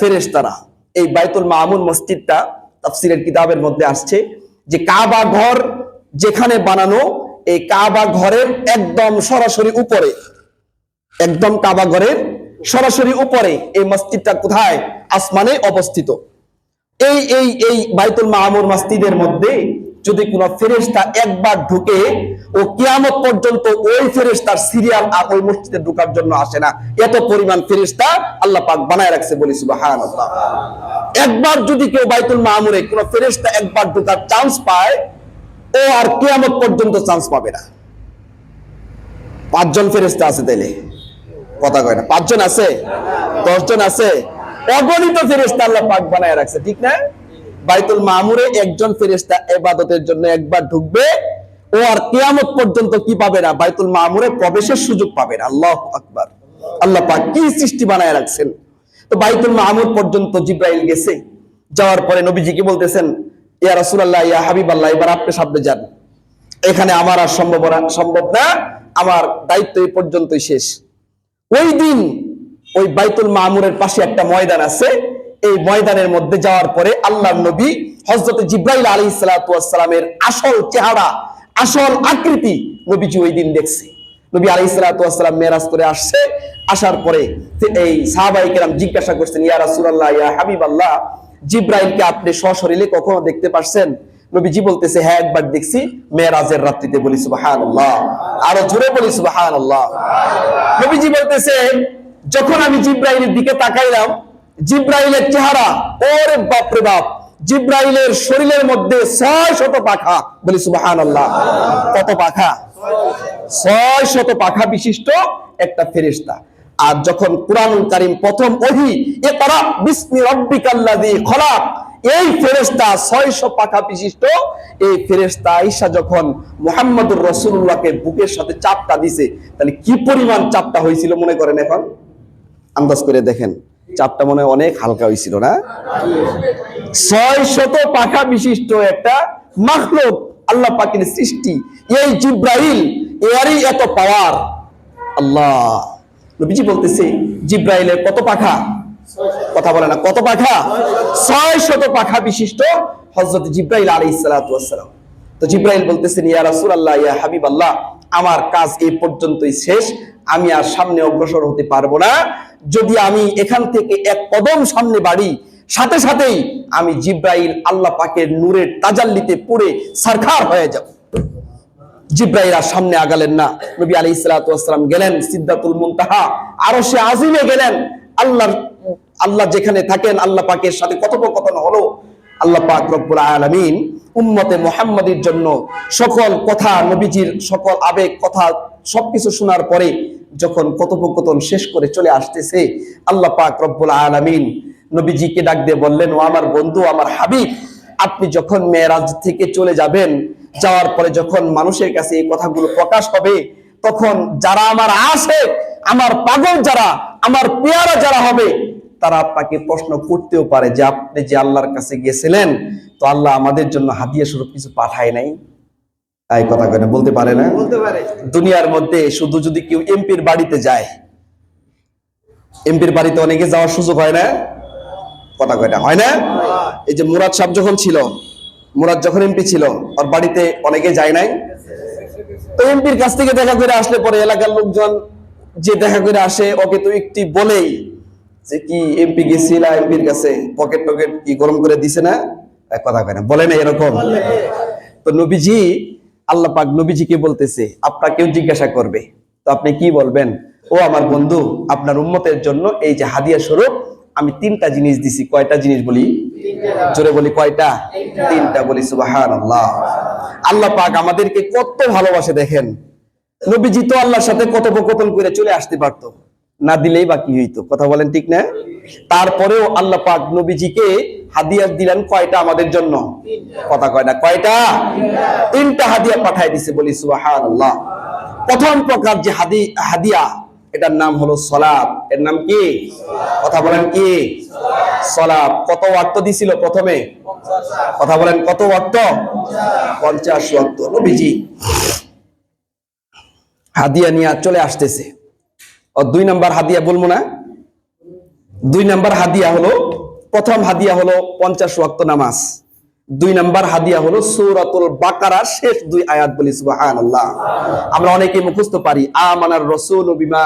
ফেরেশতারা। এই বাইতুল মামুর মসজিদটা তাফসীরের কিতাবের মধ্যে আসছে যে কাবা ঘর যেখানে বানানো, এই কাবা ঘরের একদম সরাসরি উপরে, একদম কাবা ঘরের সরাসরি উপরে এই মসজিদটা কোথায়? আসমানে অবস্থিত। এই এই এই বাইতুল মামুর মসজিদের মধ্যে যদি কোনো ফেরেশতা একবার ঢুকে, ও কিয়ামত পর্যন্ত ওই ফেরেশতার সিরিয়াল আর ওই মসজিদে ঢোকার জন্য আসে না। এত পরিমাণ ফেরেশতা আল্লাহ পাক বানায় রাখছে। বলি সুবহানাল্লাহ। একবার যদি কেউ বাইতুল মামুরে কোনো ফেরেশতা একবার ঢোকার চান্স পায়, ও আর কিয়ামত পর্যন্ত চান্স পাবে না। 5 জন ফেরেশতা আছে তাইলে? কথা কয় না। 5 জন আছে? 10 জন আছে? অগণিত ফেরেশতা আল্লাহ পাক বানায় রাখছে, ঠিক না? বাইতুল মামুরে একজন ফেরেশতা ইবাদতের জন্য একবার ঢুকবে, ও আর কিয়ামত পর্যন্ত কি পাবে না? বাইতুল মামুরে প্রবেশের সুযোগ পাবে না। আল্লাহু আকবার। আল্লাহ পাক কি সৃষ্টি বানায় রাখছেন। তো বাইতুল মামুর পর্যন্ত জিব্রাইল গেছে, যাওয়ার পরে নবীজি কি বলতেছেন, ইয়া রাসূলুল্লাহ, ইয়া হাবিবাল্লাহ, এবার আপনি সামনে যান, এখানে আমার আর সম্ভব না, আমার দায়িত্ব এই পর্যন্তই শেষ। ওই দিন ওই বাইতুল মামুরের পাশে একটা ময়দান আছে, এই ময়দানের মধ্যে যাওয়ার পরে আল্লাহর নবী হযরত জিব্রাইল আলাইহিস সালাতু ওয়াস সালামের আসল চেহারা, আসল আকৃতি নবীজি ওই দিন দেখছে। নবী আলাইহিস সালাতু ওয়াস সালাম মেরাজ করে আসছে, আসার পরে এই সাহাবায়ে কেরাম জিজ্ঞাসা করছেন, ইয়া রাসূলুল্লাহ, ইয়া হাবিবাল্লাহ, জিব্রাইলকে আপনি সশরীরে কখনো দেখতে পারছেন? নবীজি বলতেছে, হ্যাঁ, একবার দেখছি, মেরাজের রাত্রিতে। বলি সুবহানাল্লাহ, আরো জোরে বলি সুবহানাল্লাহ। নবীজি বলতেছে, যখন আমি জিব্রাইলের দিকে তাকাইলাম, জিব্রাইলের চেহারা, ওরে বাপ রে বাপ, জিব্রাইলের শরীরের মধ্যে 600 পাখা। বলি সুবহানাল্লাহ। কত পাখা? 600 পাখা বিশিষ্ট একটা ফেরেশতা। আর যখন কুরআনুল কারীম প্রথম ওহী, ইকরা বিসমি রাব্বিকাল্লাযী খলাক, এই ফেরেশতা 600 পাখা বিশিষ্ট এই ফেরেশতা আয়েশা যখন মুহাম্মদুর রাসূলুল্লাহকে বুকের সাথে চাপটা দিছে, তাহলে কি পরিমাণ চাপটা হয়েছিল মনে করেন? এখন আন্দাজ করে দেখেন, চাপটা মনে অনেক হালকা হয়েছিল না? 600 পাখা বিশিষ্ট একটা মাখলুক, আল্লাহ পাকের সৃষ্টি, এই জিব্রাইল, এরই এত পাওয়ার। আল্লাহ নবীজি বলতেছে, জিব্রাইলের কত পাখা? কথা বলে না, কত পাখা? 600 পাখা বিশিষ্ট হযরত জিব্রাইল আলাইহিস সালাতু ওয়াস সালাম। তো জিব্রাইল বলতেছেন, ইয়া রাসূলুল্লাহ, ইয়া হাবিবাল্লাহ, আমার কাজ এই পর্যন্তই শেষ, আমি আর সামনে অগ্রসর হতে পারবো না। যদি আমি এখান থেকে এক কদম সামনে বাড়ি, সাথে সাথেই আমি জিব্রাইল আল্লাহ পাকের নূরের তাজাল্লিতে পুড়ে সারখার হয়ে যাব। জিব্রাইল আর সামনে আগালেন না। নবী আলাইহিস সালাতু ওয়াস সালাম গেলেন সিদরাতুল মুনতাহা, আরশে আজিমে গেলেন। আল্লাহ যেখানে থাকেন, আল্লাহ পাকের সাথে কথোপকথন হলো। আল্লাহ পাক রব্বুল আলামিন উম্মতে মুহাম্মাদের জন্য সকল কথা, নবীজির সকল আবেগ কথা সবকিছু শোনার পরে যখন কথোপকথন শেষ করে চলে আসতেছে, আল্লাহ পাক রব্বুল আলামিন নবীজিকে ডাক দিয়ে বললেন, ও আমার বন্ধু, আমার হাবিব, আপনি যখন মেরাজ থেকে চলে যাবেন, যাওয়ার পরে যখন মানুষের কাছে এই কথাগুলো প্রকাশ হবে, তখন যারা আমার আশিক, আমার পাগল যারা, আমার পেয়ারা যারা হবে, তারা আপনাকে প্রশ্ন করতেও পারে যে আপনি যে আল্লাহর কাছে গিয়েছিলেন, তো আল্লাহ আমাদের জন্য হাদিয়া স্বরূপ কিছু পাঠায় নাই? এই কথা কেন বলতে পারে না? বলতে পারে। দুনিয়ার মধ্যে শুধু যদি কেউ এমপির বাড়িতে যায়, এমপির বাড়িতে অনেকে যাওয়ার সুযোগ হয় না? কথা কয়টা হয় না? এই যে মুরাদ সাহেব যখন ছিল, মুরাদ যখন এমপি ছিল, ওর বাড়িতে অনেকে যায় নাই? তো এমপির কাছ থেকে দেখা করে আসলে পরে এলাকার লোকজন যে দেখা করে আসে, ওকে তো একটি বলেই যে কি এমপি গেছিল, এমপির কাছে পকেট টকেট কি গরম করে দিছে না? কথা কয় না, বলে না এরকম? তো নবীজি, আল্লাহ পাক নবীজিকে বলতেছে, আপনাকেও জিজ্ঞাসা করবে, তো আপনি কি বলবেন? ও আমার বন্ধু, আপনার উম্মতের জন্য এই যে হাদিয়া স্বরূপ আমি 3টা জিনিস দিছি। কয়টা জিনিস বলি? জোরে বলি, কয়টা? 3টা বলি সুবহানাল্লাহ। আল্লাহ পাক আমাদেরকে কত ভালোবাসে দেখেন। নবীজি তো আল্লাহর সাথে কথোপকথন করে চলে আসতে পারতো, না দিলেই বাকি হইতো। কথা বলেন ঠিক না? তারপরেও আল্লাহ পাক নবীজিকে হাদিয়া দিলেন কয়টা আমাদের জন্য? কথা কয় না, কয়টা? 3টা হাদিয়া পাঠায় দিছে। বলি সুবহানাল্লাহ। প্রথম প্রকার যে হাদিয়া, এটার নাম হলো সালাত। এর নাম কি? কথা বলেন কি? সালাত। কত ওয়াক্ত দিছিল প্রথমে? কথা বলেন, কত ওয়াক্ত? 50 ওয়াক্ত। নবীজি হাদিয়া নিয়ে চলে আসতেছে। আর 2 নাম্বার হাদিয়া বলবো না? 2 নাম্বার হাদিয়া হলো, প্রথম হাদিয়া হলো 50 ওয়াক্ত নামাজ। 2 নাম্বার হাদিয়া হলো সূরাতুল বাকারার শেষ 2 আয়াত। বলি সুবহানাল্লাহ। আমরা অনেকে মুখস্থ পারি, আমানার রাসূলু বিমা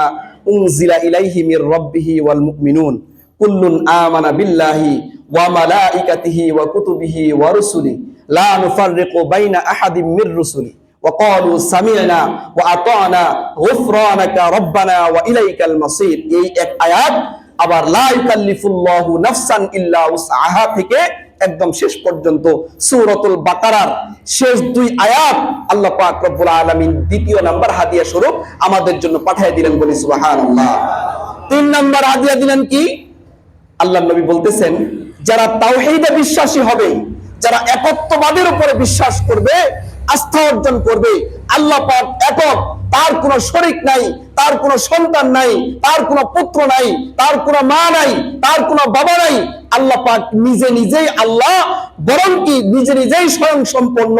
উনজিলা ইলাইহি মির রাব্বিহি ওয়াল মুমিনুন কুল্লুন আমানা বিল্লাহি ওয়া মালাইকাতিহি ওয়া কুতুবিহি ওয়া রুসুলি লা নুফাররিকু বাইনা আহাদিম মির রুসুলি ওয়া ক্বালু সামি'না ওয়া আতা'না গুফরানাকা রাব্বানা ওয়া ইলাইকাল মাসির। এই এক আয়াত। আবার লা ইউকাল্লিফুল্লাহু নাফসান ইল্লা উসআহা থেকে একদম শেষ পর্যন্ত সূরাতুল বাকারার শেষ 2 আয়াত আল্লাহ পাক রব্বুল আলামিন 2য় নাম্বার হাদিয়া স্বরূপ আমাদের জন্য পাঠিয়ে দিলেন। বলি সুবহানাল্লাহ। 3 নাম্বার হাদিয়া দিলেন কি? আল্লাহর নবী বলতেছেন, যারা তাওহীদে বিশ্বাসী হবে, যারা একত্ববাদের উপরে বিশ্বাস করবে, আস্থা অর্জন করবে আল্লাহ পাক একক, তার কোনো শরীক নাই, তার কোনো সন্তান নাই, তার কোনো পুত্র নাই, তার কোনো মা নাই, তার কোনো বাবা নাই। আল্লাহ পাক নিজে নিজেই আল্লাহ, বরং কি নিজে নিজেই স্বয়ং সম্পন্ন।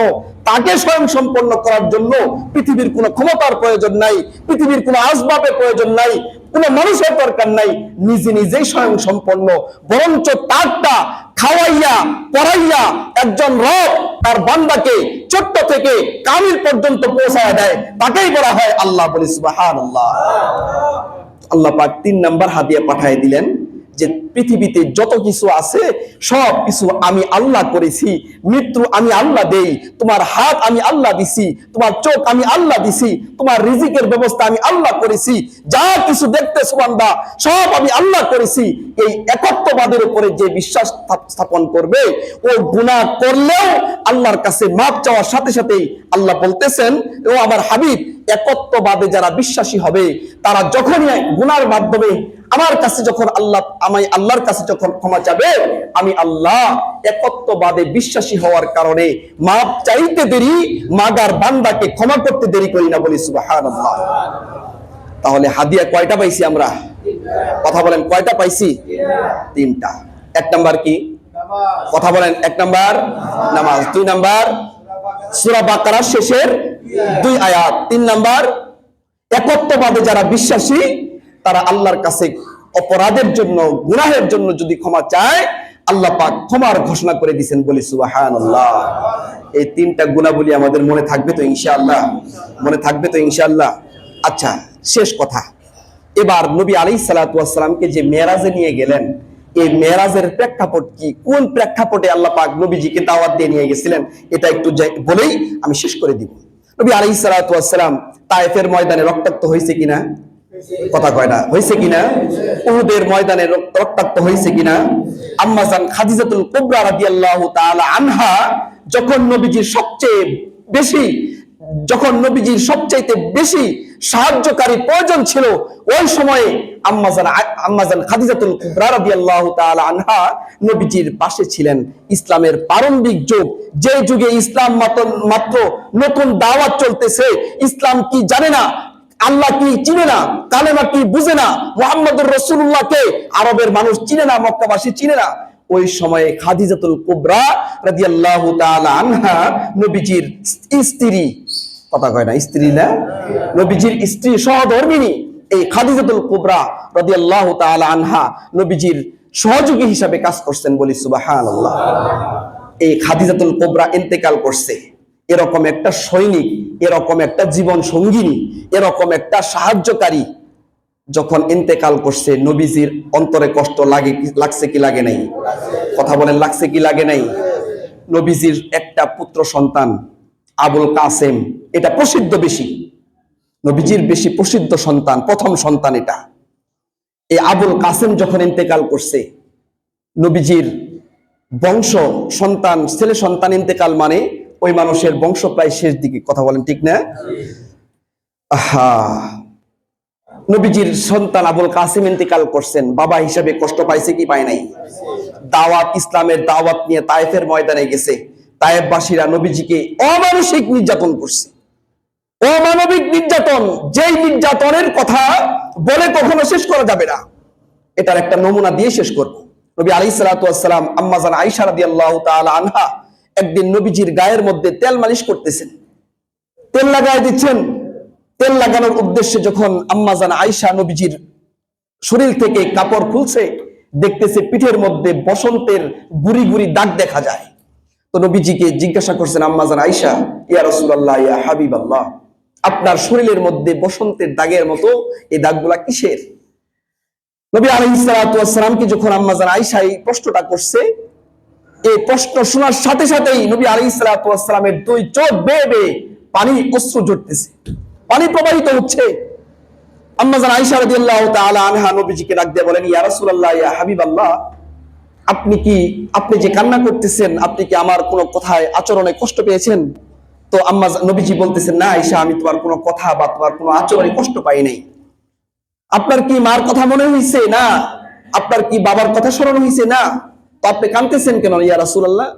তাকে স্বয়ং সম্পন্ন করার জন্য পৃথিবীর কোনো ক্ষমতার প্রয়োজন নাই, পৃথিবীর কোনো আসবাবের প্রয়োজন নাই, কোনো মানুষের দরকার নাই। নিজে নিজেই স্বয়ং সম্পন্ন, বরঞ্চ তারটা খাওয়াইয়া পড়াইয়া একজন রব তার বান্দাকে ছোট্ট থেকে কামিল পর্যন্ত পৌঁছায় দেয়, তাকেই বলা হয় আল্লাহ। বলি সুবহানাল্লাহ। আল্লাহ পাক 3 নাম্বার হাদিয়া পাঠিয়ে দিলেন যে পৃথিবীতে যত কিছু আছে সব কিছু আমি আল্লাহ করেছি। মৃত্যু আমি আল্লাহ দেই, তোমার হাত আমি আল্লাহ দিছি, তোমার চোখ আমি আল্লাহ দিছি, তোমার রিজিকের ব্যবস্থা আমি আল্লাহ করেছি, যা কিছু দেখতেছো বান্দা সব আমি আল্লাহ করেছি। এই একত্ববাদের উপরে যে বিশ্বাস স্থাপন করবে, ও গুনাহ করলেও আল্লাহর কাছে মাপ চাওয়ার সাথে সাথেই আল্লাহ বলতেছেন, ও আমার হাবিব, একত্ববাদে যারা বিশ্বাসী হবে তারা যখনই গুনার মাধ্যমে আমার কাছে যখন আল্লাহর কাছে যখন ক্ষমা চাবে, আমি আল্লাহ একত্ববাদে বিশ্বাসী হওয়ার কারণে মাপ চাইতে দেরি, মাগার বান্দাকে ক্ষমা করতে দেরি করি না। বলি সুবহানাল্লাহ। তাহলে হাদিয়া কয়টা পাইছি আমরা? কথা বলেন, কয়টা পাইছি? 3টা। 1 নাম্বার কি? কথা বলেন। 1 নাম্বার নামাজ, 2 নাম্বার সূরা বাকারার শেষের 2 আয়াত, 3 নাম্বার একত্ববাদে যারা বিশ্বাসী তারা আল্লাহর কাছে অপরাধের জন্য, গুনাহের জন্য যদি ক্ষমা চায়, আল্লাহ পাক ক্ষমার ঘোষণা করে দিয়েছেন। বলি সুবহানাল্লাহ। এই 3টা গুণাবলী আমাদের মনে থাকবে তো ইনশাআল্লাহ? মনে থাকবে তো ইনশাআল্লাহ? আচ্ছা, শেষ কথা, এবার নবী আলাইহিস সালাতু ওয়াস সালামকে যে মেরাজে নিয়ে গেলেন, এই মেরাজের প্রেক্ষাপট কি? কোন প্রেক্ষাপটে আল্লাহ পাক নবীজিকে দাওয়াত দিয়ে নিয়ে গেছিলেন, এটা একটু বলেই আমি শেষ করে দিব। নবী আলাইহিস সালাতু ওয়াস সালাম তায়েফের ময়দানে রক্তাক্ত হয়েছে কিনা? কথা কয় না, হয়েছে কিনা? উহুদের ময়দানে রক্তাক্ত হয়েছে কিনা? আম্মা জান খাদিজাতুল কুবরা রাদিয়াল্লাহু তাআলা আনহা যখন নবীজির সবচেয়ে বেশি সাহায্যকারী প্রয়োজন ছিল, ওই সময়ে আম্মা জান খাদিজাতুল কুবরা রাদিয়াল্লাহু তাআলা আনহা নবীজির পাশে ছিলেন। ইসলামের প্রারম্ভিক যুগ, যে যুগে ইসলাম মাত্র নতুন দাওয়াত চলতেছে, ইসলাম কি জানে না, আল্লাহ কি চিনে না, কালেমা কি বুঝে না, মুহাম্মদুর রাসূলুল্লাহকে আরবের মানুষ চিনে না, মক্কাবাসী চিনে না। ওই সময়ে খাদিজাতুল কুবরা রাদিয়াল্লাহু তাআলা আনহা নবীজির স্ত্রী, কথা কয় না, স্ত্রী না, নবীজির স্ত্রী, সহধর্মিণী, এই খাদিজাতুল কুবরা রাদিয়াল্লাহু তাআলা আনহা নবীজির সহযোগী হিসাবে কাজ করছেন। বলি সুবহানাল্লাহ। এই খাদিজাতুল কুবরা ইন্তেকাল করছে, এরকম একটা সৈনিক, এরকম একটা জীবন সঙ্গিনী, এরকম একটা সাহায্যকারী যখন ইন্তেকাল করছে, নবীজির অন্তরে কষ্ট লাগছে কি লাগে নাই? কথা বলেন, লাগছে কি লাগে নাই? নবীজির একটা পুত্র সন্তান আবুল কাসেম, এটা প্রসিদ্ধ বেশি, নবীজির বেশি প্রসিদ্ধ সন্তান, প্রথম সন্তান এটা। এই আবুল কাসেম যখন ইন্তেকাল করছে, নবীজির বংশ সন্তান, ছেলে সন্তান ইন্তেকাল মানে ওই মানুষের বংশ প্রায় শেষ দিকে। কথা বলেন, ঠিক না? নবীজির সন্তান আবুল কাসেম ইন্তেকাল করছেন, বাবা হিসাবে কষ্ট পাইছে কি পায় নাই? দাওয়াত, ইসলামের দাওয়াত নিয়ে তায়েফের ময়দানে গেছে, তায়েফবাসীরা নবীজিকে অমানসিক নির্যাতন করছে, অমানবিক নির্যাতন, যেই নির্যাতনের কথা বলে কখনো শেষ করা যাবে না। এটার একটা নমুনা দিয়ে শেষ করব। নবী আলাইহিস সালাতু ওয়াস সালাম আম্মা জান আয়েশা রাদিয়াল্লাহু তাআলা আনহা একদিন নবীজির গায়ের মধ্যে তেল মালিশ করতেছেন, তেল লাগায় দিচ্ছেন। তেল লাগানোর উদ্দেশ্যে যখন আম্মা জান আয়েশা নবীজির শরীর থেকে কাপড় খুলছে, দেখতেছে পিঠের মধ্যে বসন্তের গুড়ি গুড়ি দাগ দেখা যায়। তো নবীজিকে জিজ্ঞাসা করছেন আম্মা জান আয়েশা, ইয়া রাসূলুল্লাহ, ইয়া হাবিবাল্লাহ, আপনার শরীরের মধ্যে বসন্তের দাগের মতো এই দাগগুলা কিসের? নবী আলাইহিস সালাতু ওয়াস সালামকে যখন আম্মা জান আয়েশা এই প্রশ্নটা করছে, এই প্রশ্ন শোনার সাথে সাথেই নবী আলাইহিস সালাতু ওয়াস সালামের 2 চোখ বেয়ে বেয়ে পানি, অশ্রু ঝরতেছে, পানি প্রবাহিত হচ্ছে। আম্মা জান আয়েশা রাদিয়াল্লাহু তাআলা আনহা নবীজিকে ডাক দিয়ে বলেন, ইয়া রাসূলুল্লাহ, ইয়া হাবিবাল্লাহ, আপনি যে কান্না করতেছেন, আপনি কি আমার কোনো কথায় আচরণে কষ্ট পেয়েছেন? তো নবীজি বলতেছেন, না আয়েশা, আমি তোমার কোনো কথা বা তোমার কোনো আচরণে কষ্ট পাই নাই। আপনার কি মার কথা মনে হয়েছে? না। আপনার কি বাবার কথা স্মরণ হয়েছে? না। তো আপনি কাঁদতেছেন কেন ইয়া রাসূলুল্লাহ?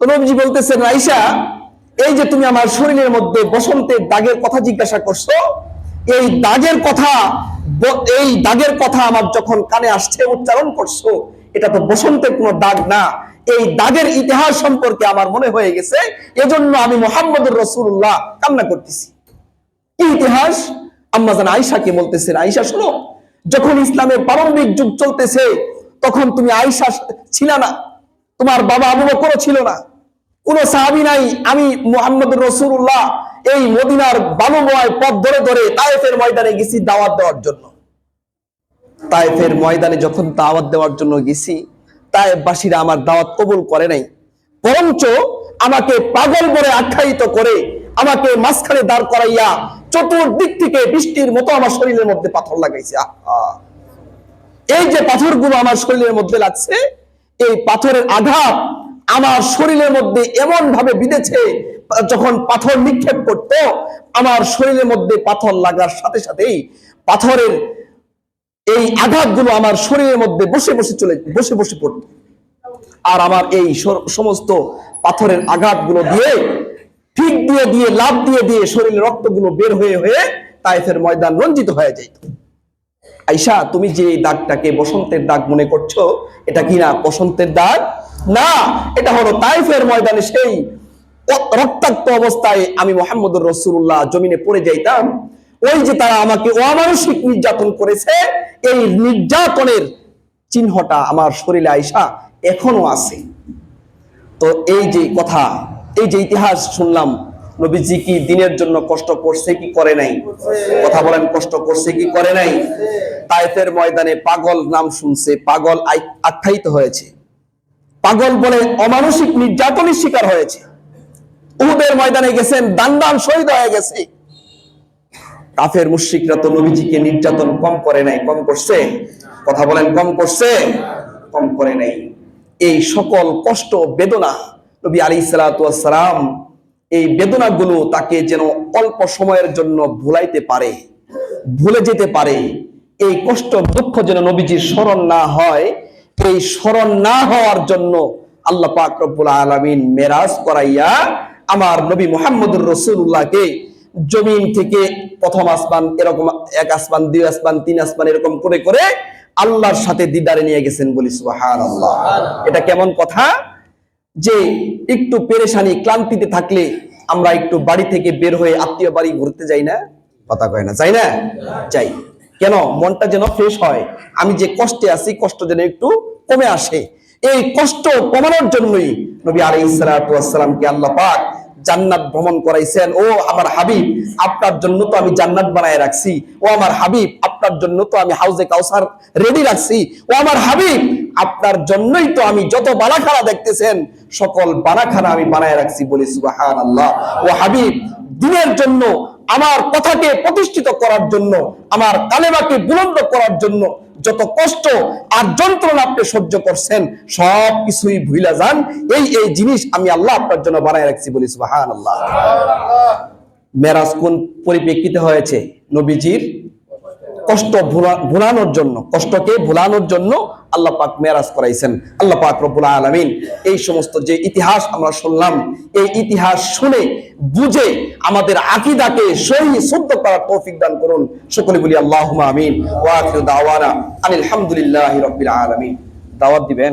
তো নবীজি বলতেছেন, আয়েশা, এই যে তুমি আমার শরীরের মধ্যে বসন্তের দাগের কথা জিজ্ঞাসা করছো, এই দাগের কথা আমার যখন কানে আসছে, উচ্চারণ করছো, এটা তো বসন্তের কোনো দাগ না। এই দাগের ইতিহাস সম্পর্কে আমার মনে হয়ে গেছে, এজন্য আমি মুহাম্মদুর রাসূলুল্লাহ কান্না করতেছি। কি ইতিহাস? আম্মা জান আয়েশাকে বলতেছেন, আয়েশা শোনো, যখন ইসলামের প্রারম্ভিক যুগ চলতেছে তখন তুমি আয়েশা ছিল না, তোমার বাবা আবু বকর ছিল না, কোন সাহাবী নাই। আমি মুহাম্মদুর রাসূলুল্লাহ এই মদিনার বালুময় পথ ধরে ধরে তায়েফের ময়দানে গেছি দাওয়াত দেওয়ার জন্য। তায়েফের ময়দানে যখন দাওয়াত দেওয়ার জন্য গেছি, তায়েফবাসীরা আমার দাওয়াত কবুল করে নাই, বরঞ্চ আমাকে পাগল বলে আখ্যায়িত করে আমাকে মাঝখানে দাঁড় করাইয়া চতুর্দিক থেকে বৃষ্টির মতো আমার শরীরের মধ্যে পাথর লাগাইছে। এই যে পাথরগুলো আমার শরীরের মধ্যে লাগছে, এই পাথরের আঘাত আমার শরীরের মধ্যে এমন ভাবে বিঁধেছে, যখন পাথর নিক্ষেপ করতো আমার শরীরের মধ্যে পাথর লাগার সাথে সাথেই পাথরের এই আঘাতগুলো আমার শরীরের মধ্যে বসে বসে পড়তো। আর আমার এই সমস্ত পাথরের আঘাতগুলো দিয়ে ঠিক দিয়ে লাভ দিয়ে শরীরের রক্তগুলো বের হয়ে তায়েফের ময়দান রঞ্জিত হয়ে যেত। আয়েশা, তুমি যে দাগটাকে বসন্তের দাগ মনে করছো, এটা কি না বসন্তের দাগ? না, এটা হলো তায়েফের ময়দানে সেই রক্তাক্ত অবস্থায় আমি মুহাম্মদুর রাসূলুল্লাহ জমিনে পড়ে যাইতাম। ওই যে তারা আমাকে অমানসিক নির্যাতন করেছে, এই নির্যাতনের চিহ্নটা আমার শরীরে আয়েশা এখনো আছে। তো এই যে কথা, এই যে ইতিহাস শুনলাম, নবীজি কি দিনের জন্য কষ্ট করছে কি করে নাই? কথা বলেন, কষ্ট করছে কি করে নাই? তায়েফের ময়দানে পাগল নাম শুনছে, পাগল আখ্যায়িত হয়েছে, পাগল বলে অমানসিক নির্যাতনের শিকার হয়েছে। উহুদের ময়দানে গেছেন, দান শহীদ হয়ে গেছে। কাফের মুশরিকরা তো নবীজিকে নির্যাতন কম করে নাই, কম করছে? কথা বলেন, কম করছে? কম করে নাই। এই সকল কষ্ট বেদনা নবী আলাইহিস সালাতু ওয়াস সালাম, এই বেদনাগুলো তাকে যেন অল্প সময়ের জন্য ভুলে যেতে পারে, এই কষ্ট দুঃখ যেন নবীজির স্মরণ না হয়, এই স্মরণ না হওয়ার জন্য আল্লাহ পাক রব্বুল আলামিন মেরাজ করাইয়া আমার নবী মুহাম্মদুর রাসূলুল্লাহকে জমিন থেকে প্রথম আসমান, এরকম এক আসমান, দুই আসমান, তিন আসমান, এরকম করে করে আল্লাহর সাথে দিদারে নিয়ে গেছেন। বলি সুবহানাল্লাহ। এটা কেমন কথা যে একটু পেরেশানি ক্লান্তিতে থাকলে আমরা একটু বাড়ি থেকে বের হয়ে আত্মীয় বাড়ি ঘুরতে যাই না? কথা কয় না, যাই না? যাই। কেন? মনটা যেন ফ্রেশ হয়, আমি যে কষ্টে আছি কষ্ট যেন একটু কমে আসে। এই কষ্ট কমানোর জন্যই নবী আলাইহিস সালাতু ওয়াস সালামকে আল্লাহ পাক জান্নাত ভ্রমণ করাইছেন। ও আমার হাবিব, আপনার জন্য তো আমি জান্নাত বানায় রাখছি। ও আমার হাবিব, আপনার জন্য তো আমি হাউজে কাউসার রেডি রাখছি। ও আমার হাবিব, আপনার জন্যই তো আমি যত বালাখানা দেখতেছেন সকল বালাখানা আমি বানায় রাখছি। বলি সুবহানাল্লাহ। ও হাবিব, দিনের জন্য, আমার কথাকে প্রতিষ্ঠিত করার জন্য, আমার কালেমাকে বুলন্দ করার জন্য যত কষ্ট আর যন্ত্রণা আপনি সহ্য করছেন সব কিছুই ভুলে যান। এই জিনিস আমি আল্লাহ আপনার জন্য বানায় রাখছি। বলি সুবহানাল্লাহ। মেরাজ কোন পরিপ্রেক্ষিতে হয়েছে? নবীজির কষ্ট ভুলানোর জন্য, কষ্টকে ভুলানোর জন্য আল্লাহ পাক মেরাজ করাইছেন। আল্লাহ পাক রব্বুল আলামিন এই সমস্ত যে ইতিহাস আমরা শুনলাম, এই ইতিহাস শুনে বুঝে আমাদের আকীদাকে সহি শুদ্ধ করার তৌফিক দান করুন। সকলে বলি আল্লাহুম্মা আমিন। ওয়া আখিরু দাওয়ানা আলহামদুলিল্লাহি রাব্বিল আলামিন। দাওয়াত দিবেন।